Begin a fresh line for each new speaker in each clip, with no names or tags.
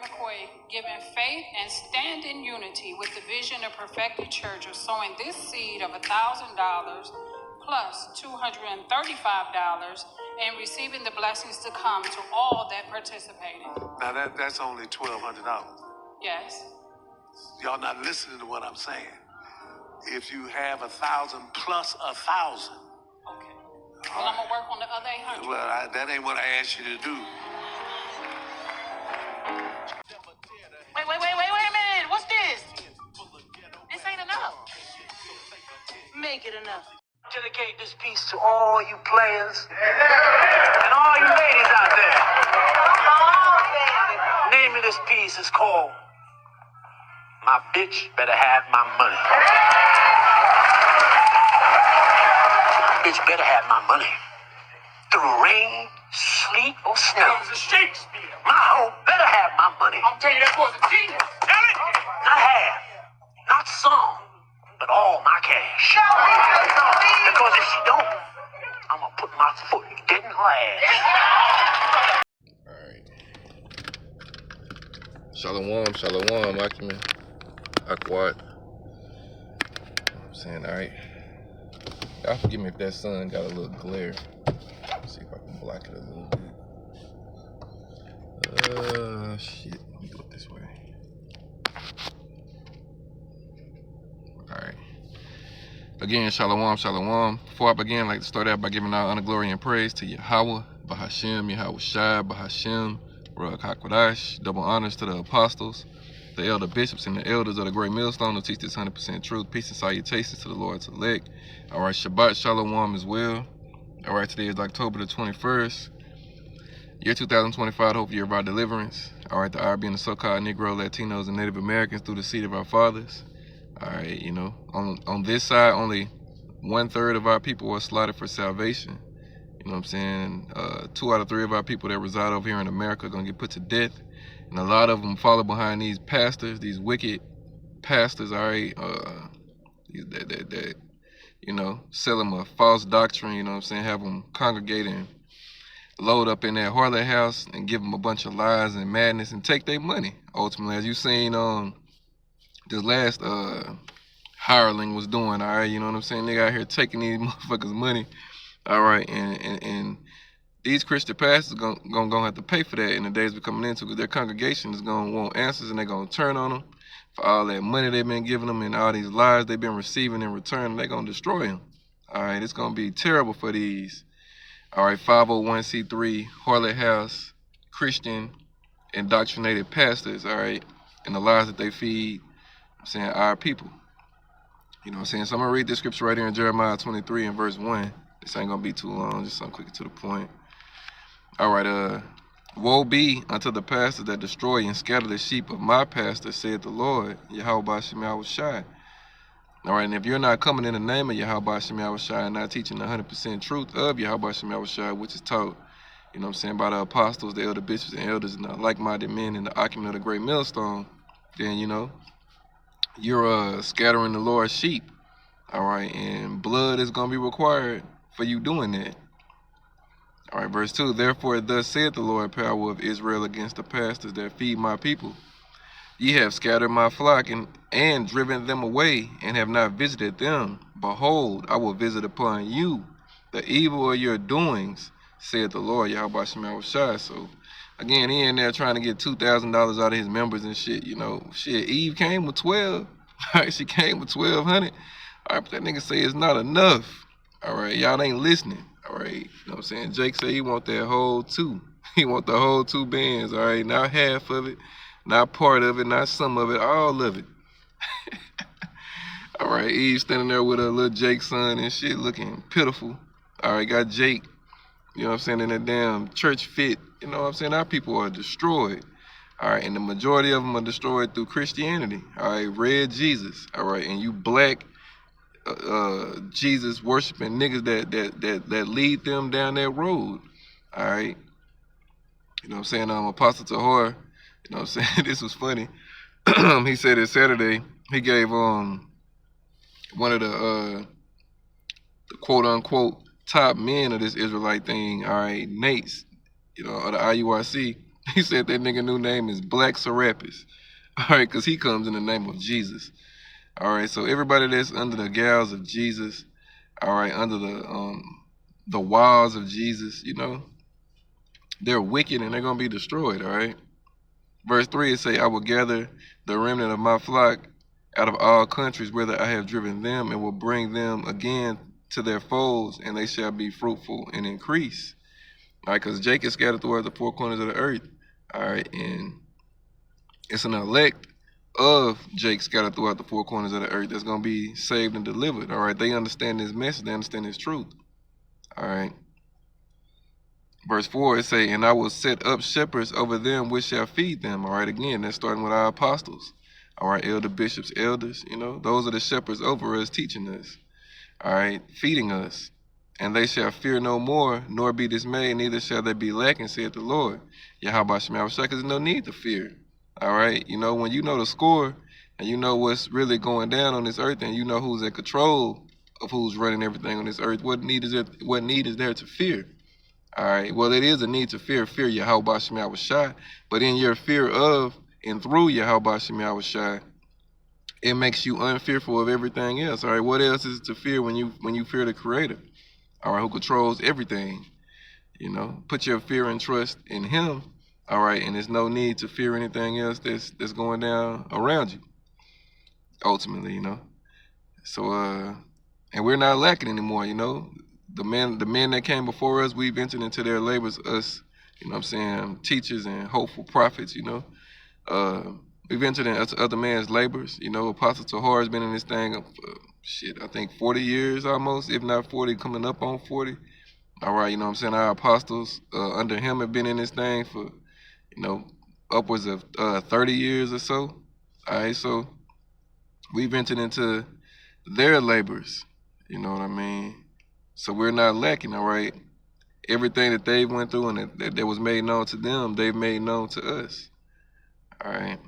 McCoy, giving faith and stand in unity with the vision of Perfected Church of sowing this seed of $1,000 plus $235 and receiving the blessings to come to all that participated.
Now that's only $1,200.
Yes.
Y'all not listening to what I'm saying. If you have 1,000 plus 1,000.
Okay. Well, I'm gonna work on the other 800.
Well, that ain't what I asked you to do.
Wait a minute. What's this? This ain't enough. Make it enough. Dedicate this piece to all you players and all you ladies out there. Name of this piece is called My Bitch Better Have My Money. My bitch better have my money. Through rain, sleet, or snow.
That was a Shakespeare.
My hoe better have my money.
I'm telling you, that was a genius. Tell it.
Not half, not some, but all my cash. Because if she don't, I'm gonna put my foot dead in her ass.
Alright. Shalom, Akim, Akwat. I'm saying, alright. Y'all forgive me if that sun got a little glare. Let's see if I can block it a little bit. Shit. Let me go this way. Alright. Again, shalom. Before I begin, I'd like to start out by giving all honor, glory, and praise to Yahweh, Bahashem, Yahweh Shai, Bahashem, Ruach HaKodesh. Double honors to the apostles, the elder bishops, and the elders of the great millstone who teach this 100% truth. Peace and salutations to the Lord's elect. Alright, Shabbat Shalom as well. Alright, today is October the 21st, year 2025, hope year of our deliverance. Alright, the hour being the so-called Negro, Latinos, and Native Americans through the seed of our fathers. Alright, you know, on this side, only 1/3 of our people are slaughtered for salvation. You know what I'm saying? 2 out of 3 of our people that reside over here in America are going to get put to death. And a lot of them follow behind these pastors, these wicked pastors, alright, that you know, sell them a false doctrine, you know what I'm saying, have them congregate and load up in that harlot house and give them a bunch of lies and madness and take their money. Ultimately, as you seen this last hireling was doing, alright, you know what I'm saying, they out here taking these motherfuckers' money, alright, and these Christian pastors gonna have to pay for that in the days we're coming into, because their congregation is gonna want answers, and they're gonna turn on them for all that money they've been giving them and all these lies they've been receiving in return. They're gonna destroy them. All right, it's gonna be terrible for these. All right, 501c3 harlot house Christian indoctrinated pastors. All right, and the lies that they feed. I'm saying our people. You know what I'm saying? So I'm gonna read this scripture right here in Jeremiah 23 and verse 1. This ain't gonna be too long, just something quick to the point. All right, woe be unto the pastors that destroy and scatter the sheep of my pastor, saith the Lord, Yahweh Bashem Yahweh Shai. All right, and if you're not coming in the name of Yahweh Bashem Yahweh Shai and not teaching the 100% truth of Yahweh Bashem Yahweh Shai, which is taught, you know what I'm saying, by the apostles, the elder bishops, and elders, and the like-minded men in the Akim of the great millstone, then, you know, you're scattering the Lord's sheep. All right, and blood is going to be required for you doing that. All right, verse 2, therefore thus saith the Lord, power of Israel, against the pastors that feed my people. Ye have scattered my flock and driven them away, and have not visited them. Behold, I will visit upon you the evil of your doings, saith the Lord, Yahweh Shema Shai. So, again, he in there trying to get $2,000 out of his members and shit, you know. Shit, Eve came with 12. All right, she came with 1,200. All right, but that nigga say it's not enough. All right, y'all ain't listening. All right, you know what I'm saying? Jake said he want that whole 2. He want the whole 2 bands, all right? Not half of it, not part of it, not some of it, all of it. All right, Eve standing there with her little Jake son and shit, looking pitiful. All right, got Jake, you know what I'm saying, in that damn church fit. You know what I'm saying? Our people are destroyed. All right, and the majority of them are destroyed through Christianity. All right, red Jesus. All right, and you black Jesus worshiping niggas that lead them down that road. All right, you know what I'm saying? Apostle Tahor, you know what I'm saying? This was funny. He said it Saturday. He gave one of the quote unquote top men of this Israelite thing. All right, Nate's, you know, of the IUIC. He said that nigga new name is Black Serapis. All right, because he comes in the name of Jesus. All right, so everybody that's under the gals of Jesus, all right, under the walls of Jesus, you know, they're wicked and they're gonna be destroyed. All right. Verse 3, it say, I will gather the remnant of my flock out of all countries whither I have driven them, and will bring them again to their folds, and they shall be fruitful and increase. All right, because Jacob scattered throughout the four corners of the earth. All right, and it's an elect of Jake scattered throughout the four corners of the earth that's going to be saved and delivered. All right, they understand this message, they understand this truth. All right. Verse 4, it say, and I will set up shepherds over them which shall feed them. All right, again, that's starting with our apostles. All right, elder bishops, elders, you know, those are the shepherds over us, teaching us. All right, feeding us. And they shall fear no more, nor be dismayed, neither shall they be lacking, saith the Lord. Yahweh Shema Shai, because there's no need to fear. All right, you know, when you know the score, and you know what's really going down on this earth, and you know who's in control of who's running everything on this earth, what need is there to fear? All right, well, it is a need to fear Yahweh Shema Shai, but in your fear of and through Yahweh Shema Shai, it makes you unfearful of everything else. All right, what else is to fear when you fear the Creator? All right, who controls everything? You know, put your fear and trust in Him. All right, and there's no need to fear anything else that's going down around you. Ultimately, you know. So, and we're not lacking anymore. You know, the men that came before us, we've entered into their labors. Us, you know what I'm saying, teachers and hopeful prophets. You know, we've entered into other men's labors. You know, Apostle Tahar has been in this thing I think 40 years almost, if not 40, coming up on 40. All right, you know what I'm saying? Our apostles under him have been in this thing for, you know, upwards of 30 years or so. All right, so we've entered into their labors, you know what I mean? So we're not lacking, all right? Everything that they went through and that was made known to them, they've made known to us. All right.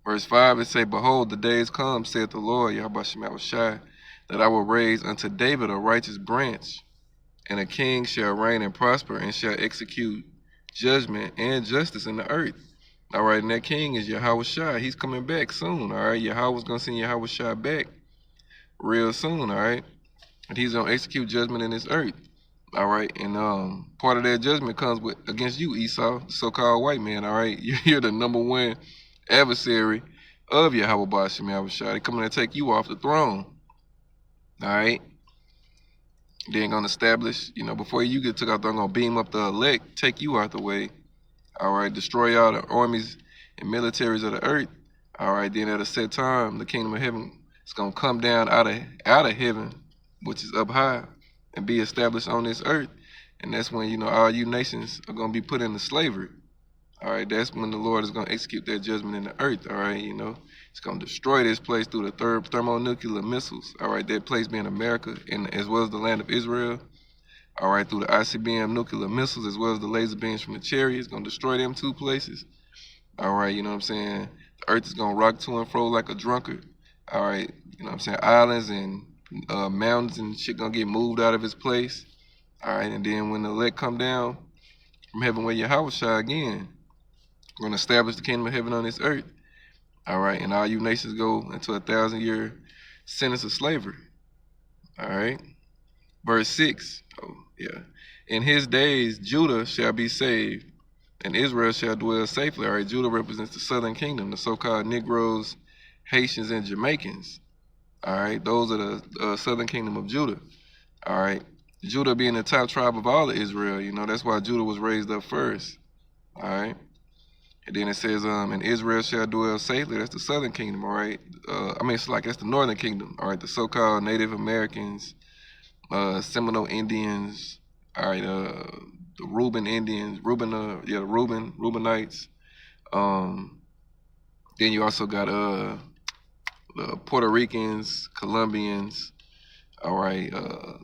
Verse 5, it say, behold, the days come, saith the Lord, Yahweh Shema Shai, that I will raise unto David a righteous branch, and a king shall reign and prosper, and shall execute judgment and justice in the earth. All right, and that king is Yahweh Shai. He's coming back soon, all right? Yahweh's going to send Yahweh Shai back real soon, all right? And he's going to execute judgment in this earth, all right? And part of that judgment comes against you, Esau, the so-called white man, all right? You're the number one adversary of Yahweh Shema Shai. They're coming to take you off the throne. All right. Then gonna establish, you know, before you get took out, they're gonna beam up the elect, take you out the way. All right, destroy all the armies and militaries of the earth. All right, then at a set time, the kingdom of heaven is gonna come down out of heaven, which is up high, and be established on this earth. And that's when, you know, all you nations are gonna be put into slavery. All right, that's when the Lord is going to execute that judgment in the earth, all right, you know. It's going to destroy this place through the thermonuclear missiles, all right, that place being America, and as well as the land of Israel, all right, through the ICBM nuclear missiles, as well as the laser beams from the Chariots. It's going to destroy them two places, all right, you know what I'm saying. The earth is going to rock to and fro like a drunkard, all right, you know what I'm saying. Islands and mountains and shit going to get moved out of its place, all right, and then when the elect come down from heaven where Yahweh Shai again, we're going to establish the kingdom of heaven on this earth. All right. And all you nations go into a 1,000-year sentence of slavery. All right. Verse 6. Oh, yeah. In his days, Judah shall be saved, and Israel shall dwell safely. All right. Judah represents the southern kingdom, the so-called Negroes, Haitians, and Jamaicans. All right. Those are the southern kingdom of Judah. All right. Judah being the top tribe of all of Israel. You know, that's why Judah was raised up first. All right. And then it says, and Israel shall dwell safely. That's the southern kingdom, all right? That's the northern kingdom, all right? The so-called Native Americans, Seminole Indians, all right, the Reuben Indians, Reubenites. Then you also got the Puerto Ricans, Colombians, all right,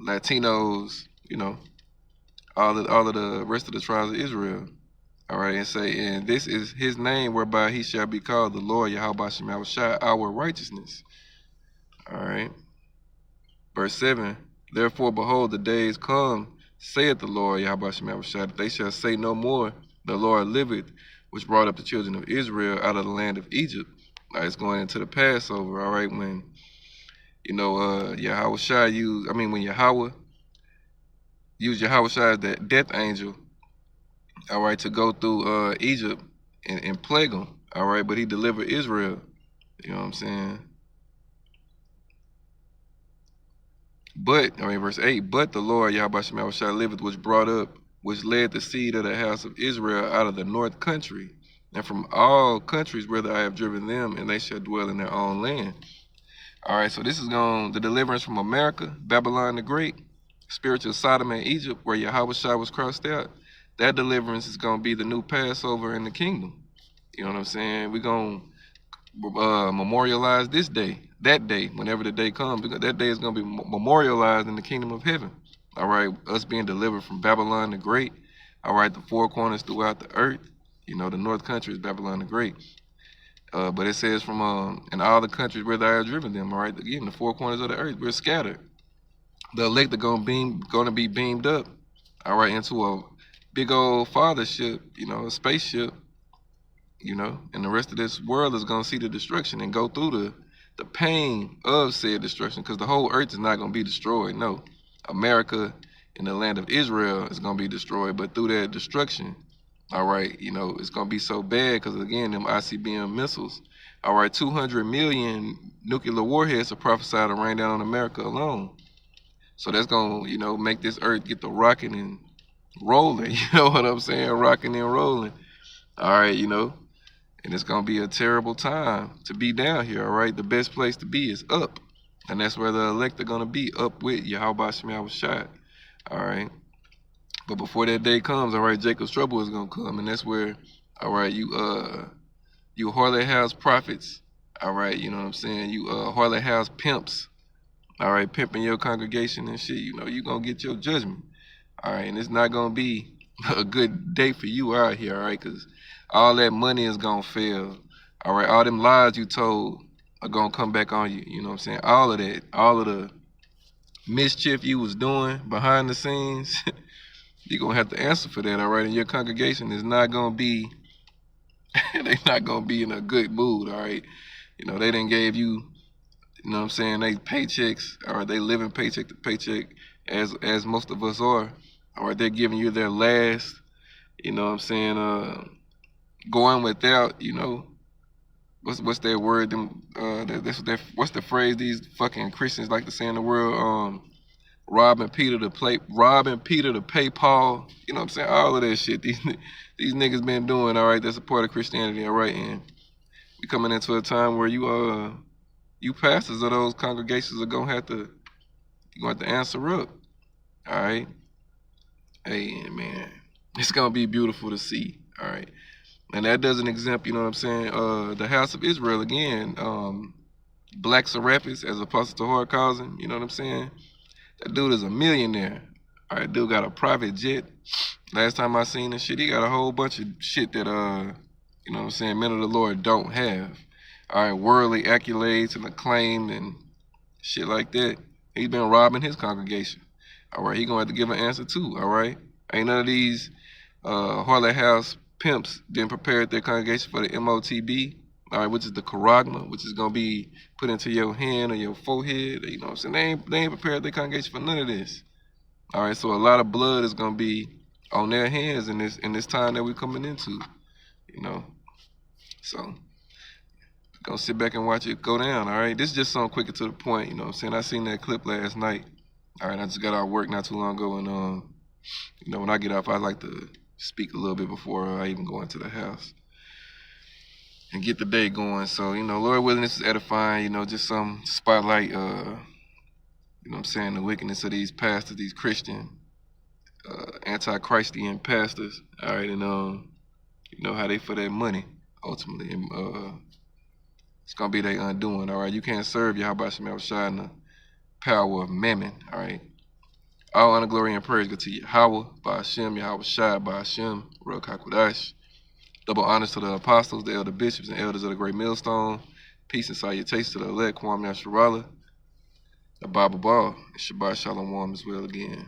Latinos, you know, all of the rest of the tribes of Israel. All right, and say, and this is his name whereby he shall be called the Lord Yahweh Shema Shai, our righteousness. All right. Verse 7, therefore, behold, the days come, saith the Lord Yahweh Shema Shai, that they shall say no more, the Lord liveth, which brought up the children of Israel out of the land of Egypt. It's going into the Passover, all right, when, when Yahweh used Yahweh as that death angel, all right, to go through Egypt and plague them, all right, but he delivered Israel, you know what I'm saying? But, verse 8, but the Lord Yahweh Shemel liveth, which led the seed of the house of Israel out of the north country, and from all countries whither I have driven them, and they shall dwell in their own land. All right, so this is the deliverance from America, Babylon the Great, spiritual Sodom and Egypt, where Yahweh Shai was crossed out. That deliverance is going to be the new Passover in the kingdom. You know what I'm saying? We're going to memorialize this day, that day, whenever the day comes, because that day is going to be memorialized in the kingdom of heaven. All right, us being delivered from Babylon the Great. All right, the four corners throughout the earth. The north country is Babylon the Great. But it says from in all the countries where I have driven them. All right, again, the four corners of the earth, we're scattered. The elect are going to be beamed up. All right, into a big old fathership, a spaceship. And the rest of this world is going to see the destruction and go through the pain of said destruction, because the whole earth is not going to be destroyed. No, America and the land of Israel is going to be destroyed, but through that destruction, all right, it's going to be so bad because, again, them ICBM missiles, all right, 200 million nuclear warheads are prophesied to rain down on America alone. So that's going to, make this earth get the rocking and rolling, you know what I'm saying? Rocking and rolling, all right, and it's going to be a terrible time to be down here, all right? The best place to be is up, and that's where the elect are going to be, up with Yahweh Shemel Shai, all right? But before that day comes, all right, Jacob's trouble is going to come, and that's where, all right, you harlot house prophets, all right, you know what I'm saying? You harlot house pimps, all right, pimping your congregation and shit, you're going to get your judgment, all right? And it's not going to be a good day for you out here, all right? Because all that money is going to fail, all right? All them lies you told are going to come back on you, you know what I'm saying? All of that, all of the mischief you was doing behind the scenes, you're going to have to answer for that, all right? And your congregation is not going to be, they're not going to be in a good mood, all right? They didn't gave you, you know what I'm saying, they paychecks, all right? They living paycheck to paycheck, as most of us are, all right? They're giving you their last, you know what I'm saying, going without, what's that word? What's the phrase these fucking Christians like to say in the world? Robbing Peter to pay Paul. You know what I'm saying? All of that shit these niggas been doing, all right? That's a part of Christianity, all right? And we coming into a time where you pastors of those congregations are gonna have to answer up, all right? Hey, man, it's gonna be beautiful to see, all right? And that doesn't exempt, you know what I'm saying, the house of Israel again, Black Serapis, as Apostle Tahar calls him, you know what I'm saying? That dude is a millionaire. All right, dude got a private jet. Last time I seen this shit, he got a whole bunch of shit that, you know what I'm saying, men of the Lord don't have. All right, worldly accolades and acclaim and shit like that. He's been robbing his congregation. All right, he gonna have to give an answer too, all right? Ain't none of these harlot house pimps didn't prepare their congregation for the MOTB, all right, which is the charagma, which is gonna be put into your hand or your forehead. You know what I'm saying? They ain't prepared their congregation for none of this. All right, so a lot of blood is gonna be on their hands in this time that we're coming into. So gonna sit back and watch it go down. All right, this is just something quicker to the point. You know what I'm saying? I seen that clip last night. All right, I just got out of work not too long ago, and when I get off, I like to speak a little bit before I even go into the house and get the day going. So, Lord willing, this is edifying, just some spotlight, you know what I'm saying, the wickedness of these pastors, these Christian, anti-Christian pastors, all right, and, how they for that money, ultimately, and, it's going to be their undoing, all right? You can't serve Yahweh Shemel Shai in the power of mammon, all right? All honor, glory, and praise go to Yahweh, Ba'ashem, Yahweh Shai, Ba'ashem, Ruach HaKodesh. Double honors to the apostles, the elder bishops, and elders of the great millstone. Peace and salutations to the elect, Kwame Yasharala, the Bible Ball, and Shabbat Shalom as well again.